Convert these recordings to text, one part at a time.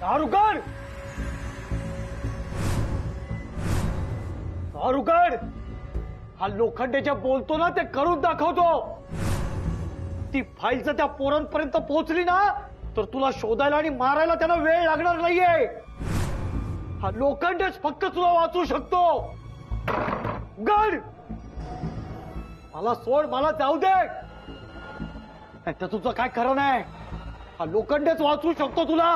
चारुकर, चारुकर, हा लोखंडेच्या बोलतो ना ते करून दाखवतो. ती फाईल जर त्या पोरांपर्यंत पोहोचली ना तर तुला शोधायला आणि मारायला त्यांना वेळ लागणार नाहीये. हा लोखंडेच फक्त तुला वाचू शकतो. गड मला सोड, मला जाऊ दे. नाहीतर तुझं काय खरं नाही. हा लोखंडेच वाचू शकतो तुला.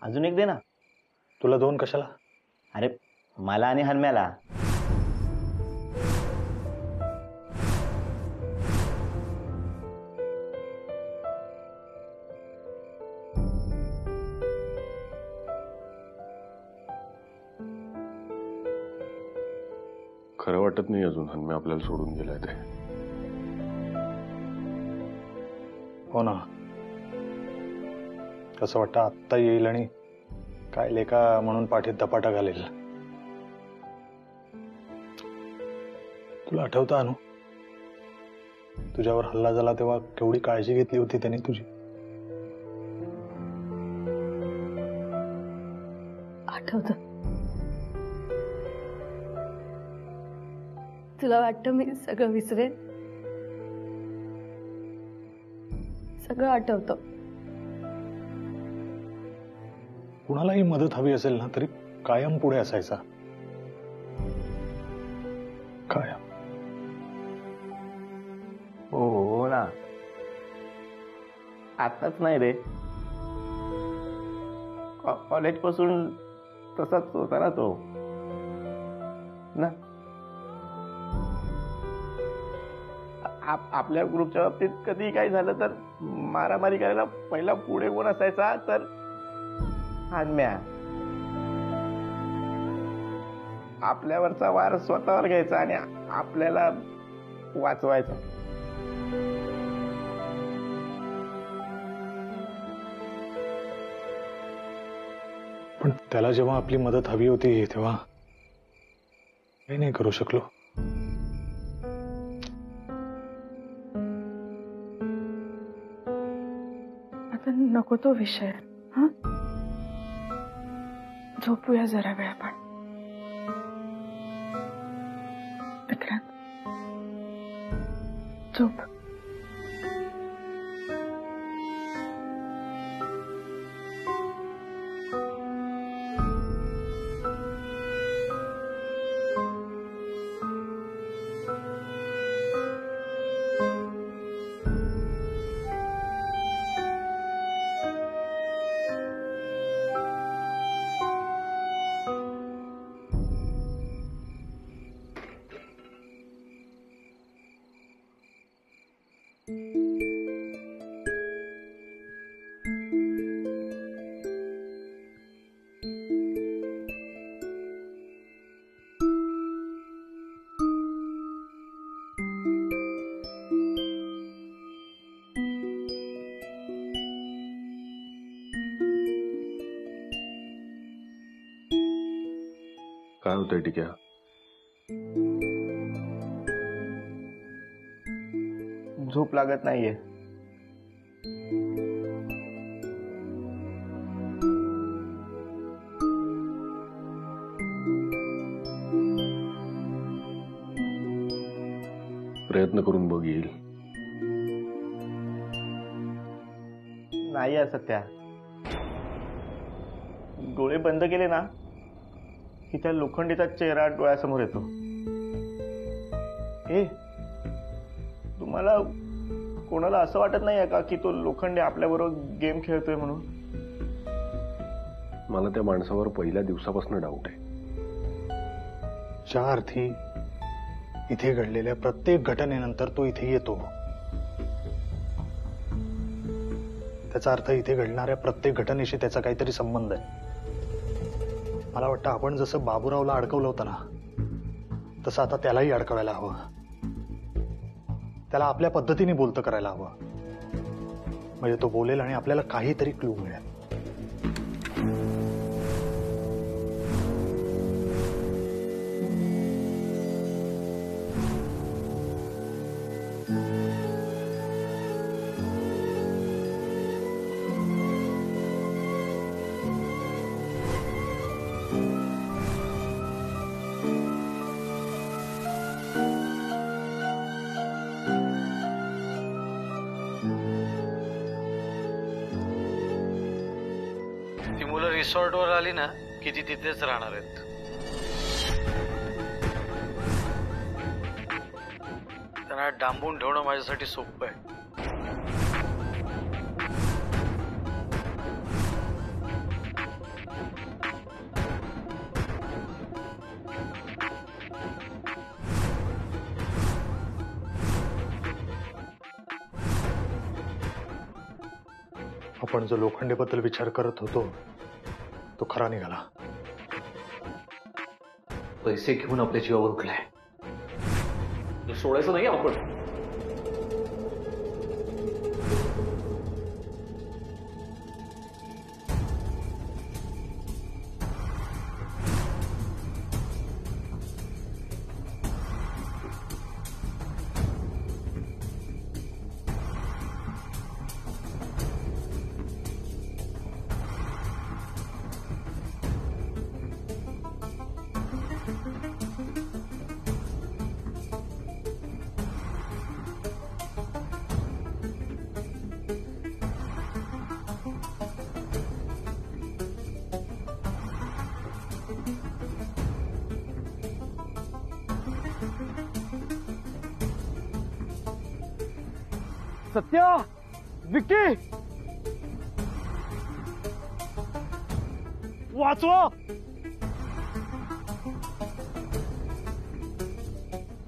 अजून एक दे ना. तुला दोन कशाला? अरे मला आणि हरम्याला. खरं वाटत नाही अजून हरम्या आपल्याला सोडून गेलाय ते. हो ना, कसं वाटतं आत्ता येईल आणि काय लेका म्हणून पाठीत धपाटा घालेल. तुला आठवतं अनु, तुझ्यावर हल्ला झाला तेव्हा केवढी काळजी घेतली होती त्याने तुझी. आठवतं. तुला वाटतं मी सगळं विसरेन? सगळं आठवतं. कुणालाही मदत हवी असेल ना तरी कायम पुढे असायचा. कायम. हो ना, आताच नाही रे, कॉलेज पासून तसाच होता ना तो ना. आपल्या ग्रुपच्या बाबतीत कधी काही झालं तर मारामारी करायला पहिला पुढे कोण असायचा तर हरम्या. आपल्यावरचा वार स्वतःवर घ्यायचा आणि आपल्याला वाचवायचा. पण त्याला जेव्हा आपली मदत हवी होती तेव्हा काही नाही करू शकलो. आता नको तो विषय. हा, झोपूया जरा वेळ आपण. विक्रांत, झोप. काय होतंय टिक्या? झोप लागत नाहीये. प्रयत्न करून बघ येईल. नाही यार सत्या, डोळे बंद केले ना की त्या लोखंडीचा चेहरा डोळ्यासमोर येतो. तुम्हाला कोणाला असं वाटत नाहीये का की तो लोखंडे आपल्याबरोबर गेम खेळतोय म्हणून? मला त्या माणसावर पहिल्या दिवसापासून डाऊट आहे. ज्या अर्थी इथे घडलेल्या प्रत्येक घटनेनंतर तो इथे येतो, त्याचा अर्थ इथे घडणाऱ्या प्रत्येक घटनेशी त्याचा काहीतरी संबंध आहे. मला वाटतं आपण जसं बाबूरावला अडकवलं होतं ना, तसं आता त्यालाही अडकवायला हवं. त्याला आपल्या पद्धतीने बोलतं करायला हवं, म्हणजे तो बोलेल आणि आपल्याला काहीतरी क्लू मिळेल. ती मुलं रिसॉर्टवर आली ना की ती तिथेच राहणार आहेत. त्यांना डांबून ठेवणं माझ्यासाठी सोपं आहे. आपण जो लोखंडेबद्दल विचार करत होतो तो खरा निघाला. पैसे घेऊन आपल्या जीवावर उठलाय. सोडायचं नाही आपण. सत्या, विक्की, वाचवा.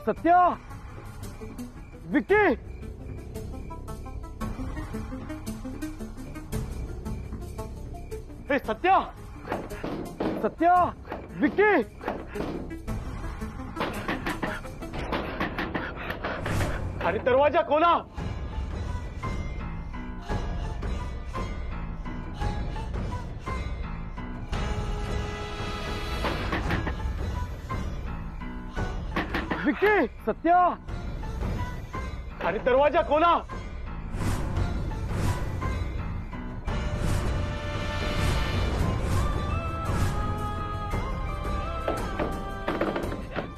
सत्या, विक्की, हे सत्या, सत्या, विक्की. अरे दरवाजा खोला. विक्की, सत्या, अरे दरवाजा खोला.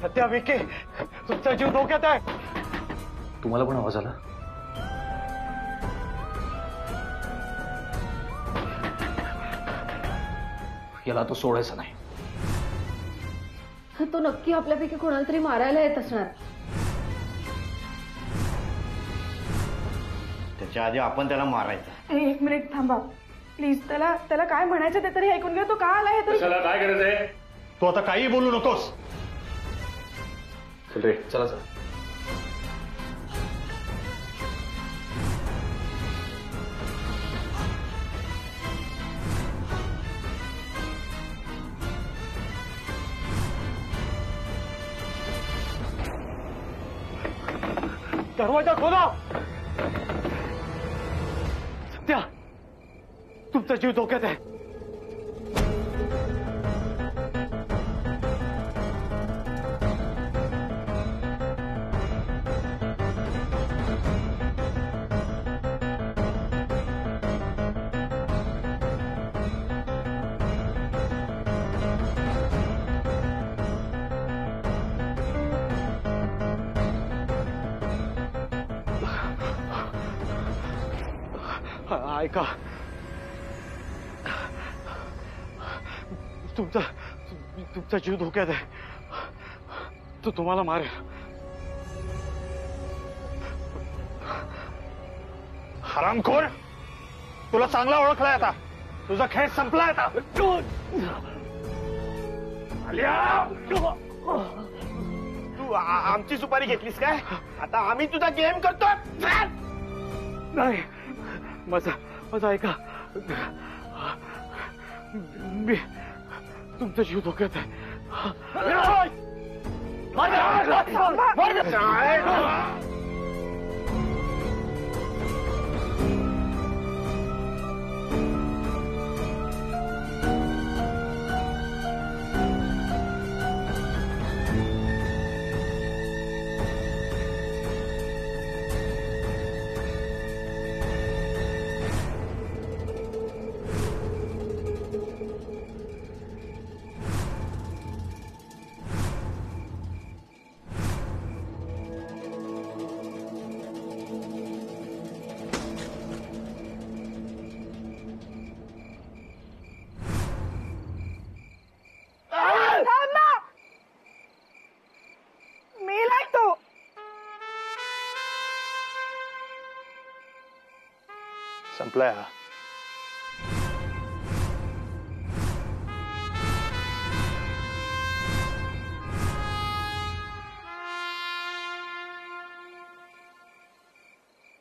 सत्या, विक्की, तुमचा जीव धोक्यात आहे. तुम्हाला पण आवाज आला? याला तो सोडायचा नाही. तो नक्की आपल्यापैकी कोणाला तरी मारायला येत असणार. त्याच्या आधी आपण त्याला मारायचं. एक मिनिट थांबा प्लीज. त्याला काय म्हणायचं ते तरी ऐकून घ्या. तो का आला हे तरी. काय करायचंय? तू आता काही बोलू नकोस. चल रे. चला चला. दरवाजा खोला. सत्या, तुमचा जीव धोक्यात आहे. ऐका, तुमचा जीव धोक्यात आहे. तो तुम्हाला मारेल. हरामखोर, तुला चांगला ओळखलाय आता. तुझा खेळ संपलाय आता. तू आमची सुपारी घेतलीस काय? आता आम्ही तुझा गेम करतोय. नाही, माझा ऐका. मी तुमचा जीव धोक्यात आहे. संपलाय हा.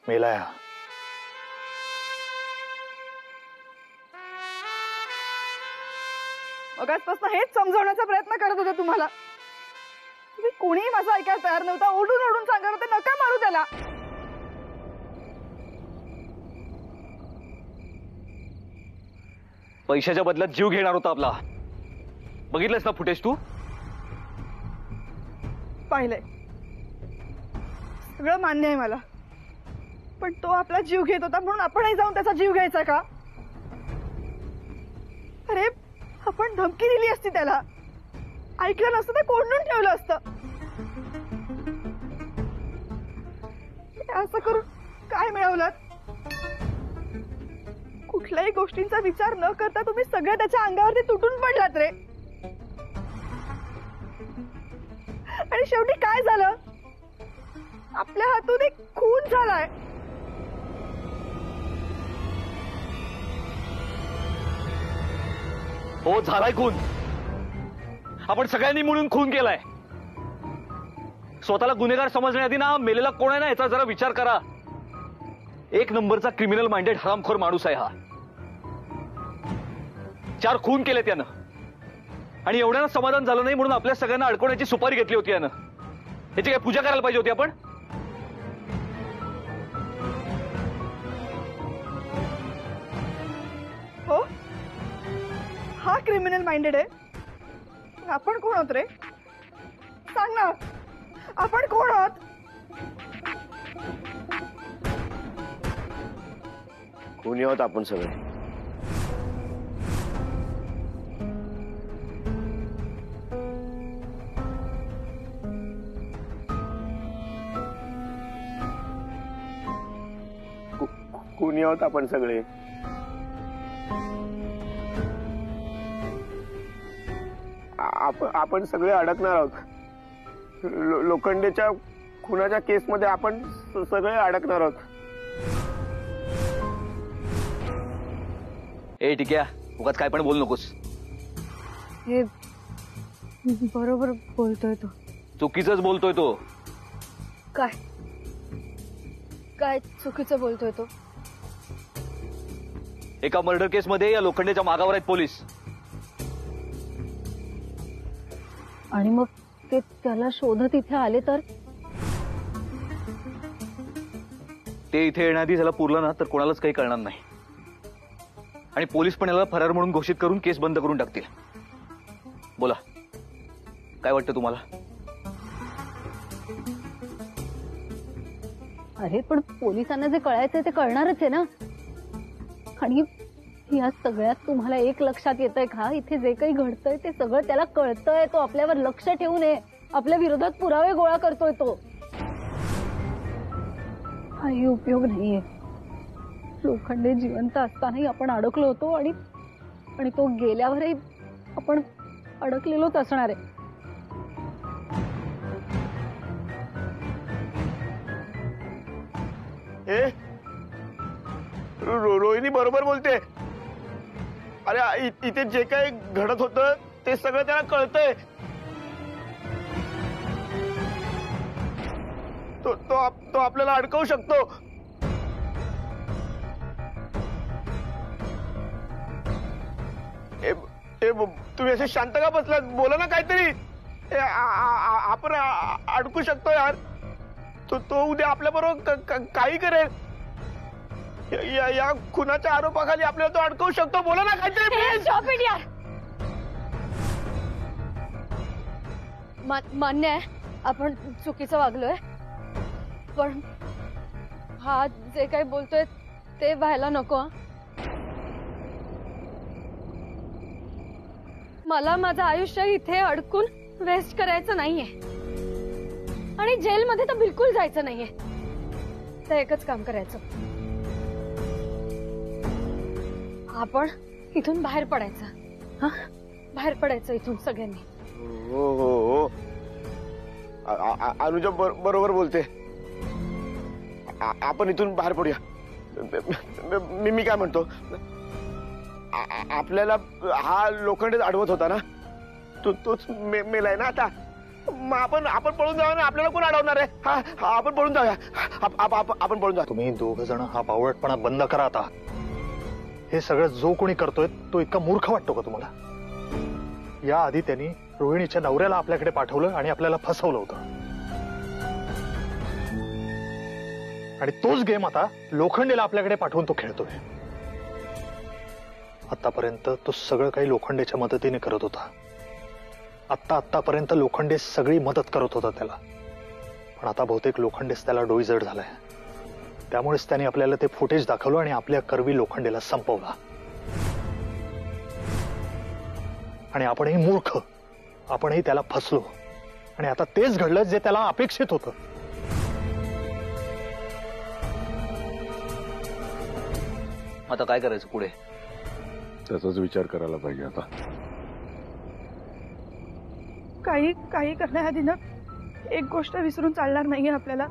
मेलाय हा. मगाचपासून हेच समजवण्याचा प्रयत्न करत होते तुम्हाला. तुम्ही कोणीही माझं ऐकायला तयार नव्हता. ओढून ओढून सांगत होते नका मारू त्याला. पैशाच्या बदल्यात जीव घेणार होता आपला. बघितलंस ना फुटेज तू? पाहिलंय, सगळं मान्य आहे मला. पण तो आपला जीव घेत होता म्हणून आपणही जाऊन त्याचा जीव घ्यायचा का? अरे, आपण धमकी दिली असती त्याला, ऐकलं नसतं तर कोंडून ठेवलं असतं. असं करून काय मिळवलं? कुठल्याही गोष्टींचा विचार न करता तुम्ही सगळं त्याच्या अंगावरती तुटून पडलात रे. आणि शेवटी काय झालं? आपल्या हातून एक खून झालाय. हो, झालाय खून. आपण सगळ्यांनी मिळून खून केलाय. स्वतःला गुन्हेगार समजण्याआधी ना मेलेला कोण आहे ना याचा जरा विचार करा. एक नंबरचा क्रिमिनल माइंडेड हरामखोर माणूस आहे हा. 4 खून केले त्यानं आणि एवढ्यानं समाधान झालं नाही म्हणून आपल्या सगळ्यांना अडकवण्याची सुपारी घेतली होती यानं. याची काय पूजा करायला पाहिजे होती आपण? हो, हा क्रिमिनल माइंडेड आहे. आपण कोण आहोत रे? सांग ना, आपण कोण आहोत? कोणी आहोत आपण सगळे? कोणी आहोत आपण सगळे? आपण सगळे अडकणार आहोत. लोखंडेच्या खुनाच्या केसमध्ये आपण सगळे अडकणार आहोत. ए ठीक आहे, उगाच काय पण बोल नकोस. हे बरोबर बोलतोय तो. चुकीचंच बोलतोय तो. काय काय चुकीचं बोलतोय तो? एका मर्डर केसमध्ये या लोखंडेच्या मागावर आहेत पोलीस. आणि मग ते त्याला शोधत इथे आले तर? ते इथे येण्याआधी त्याला पुरलं ना तर कोणालाच काही कळणार नाही. आणि पोलीस पण याला फरार म्हणून घोषित करून केस बंद करून टाकतील. बोला, काय वाटतं तुम्हाला? अरे पण पोलिसांना जे कळायचंय ते कळणारच आहे ना. आणि या सगळ्यात तुम्हाला एक लक्षात येतंय का? इथे जे काही घडतंय ते सगळं त्याला कळतंय. तो आपल्यावर लक्ष ठेवू नये, आपल्या विरोधात पुरावे गोळा करतोय तो. काही उपयोग नाहीये. लोखंडे जिवंत असतानाही आपण अडकलो होतो आणि आणि तो गेल्यावरही आपण अडकलेलोच असणार आहे. हे रोहिणी बरोबर बोलते. अरे इथे जे काही घडत होतं ते सगळं त्याला कळतंय. तो आपल्याला अडकवू शकतो. तुम्ही असे शांत का बसलात? बोला ना काहीतरी. आपण अडकू शकतो यार. तो उद्या आपल्या बरोबर काही करेल. या खुनाच्या आरोपाखाली आपल्याला तो अडकवू शकतो. बोला ना काहीतरी. मान्य आहे आपण चुकीचं वागलोय, पण हा जे काही बोलतोय ते व्हायला नको. मला माझं आयुष्य इथे अडकून वेस्ट करायचं नाहीये आणि जेलमध्ये तर बिलकुल जायचं नाहीये. तर एकच काम करायचं, आपण इथून बाहेर पडायचं. हा, बाहेर पडायचं इथून सगळ्यांनी. हो हो हो, अनुजा बरोबर बोलते. आपण इथून बाहेर पडूया. मी काय म्हणतो, आपल्याला हा लोखंडेच अडवत होता ना, तोच मेलाय ना आता. मग आपण पळून जाऊया ना. आपल्याला कोण अडवणार आहे? हा आपण पळून जाऊया. आपण पळून जाऊ. तुम्ही दोघ जण हा बावळटपणा बंद करा आता. हे सगळं जो कोणी करतोय तो इतका मूर्ख वाटतो का तुम्हाला? याआधी त्यांनी रोहिणीच्या नवऱ्याला आपल्याकडे पाठवलं आणि आपल्याला फसवलं होतं, आणि तोच गेम आता लोखंडेला आपल्याकडे पाठवून तो खेळतोय. आतापर्यंत तो सगळं काही लोखंडेच्या मदतीने करत होता. आतापर्यंत लोखंडे सगळी मदत करत होता त्याला, पण आता बहुतेक लोखंडेच त्याला डोईजड झालाय. त्यामुळेच त्याने आपल्याला ते फुटेज दाखवलं आणि आपल्या करवी लोखंडेला संपवला. आणि आपणही मूर्ख, आपणही त्याला फसलो, आणि आता तेच घडलं जे त्याला अपेक्षित होतं. आता काय करायचं पुढे? त्याचाच विचार करायला पाहिजे आता. काही करण्याआधी ना एक गोष्ट विसरून चालणार नाहीये आपल्याला.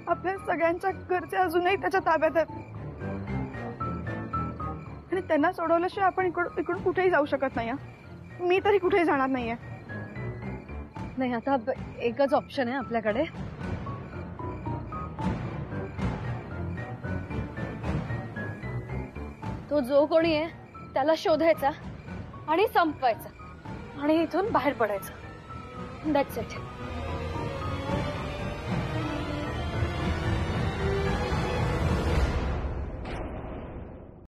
आपल्या सगळ्यांच्या घरचे अजूनही त्याच्या ताब्यात आहेत आणि त्यांना सोडवल्याशिवाय आपण इकडून कुठेही जाऊ शकत नाही. मी तरी कुठेही जाणार नाहीये. नाही, आता एकच ऑप्शन आहे आपल्याकडे. तो जो कोणी आहे त्याला शोधायचा आणि संपवायचा आणि इथून बाहेर पडायचं. That's it.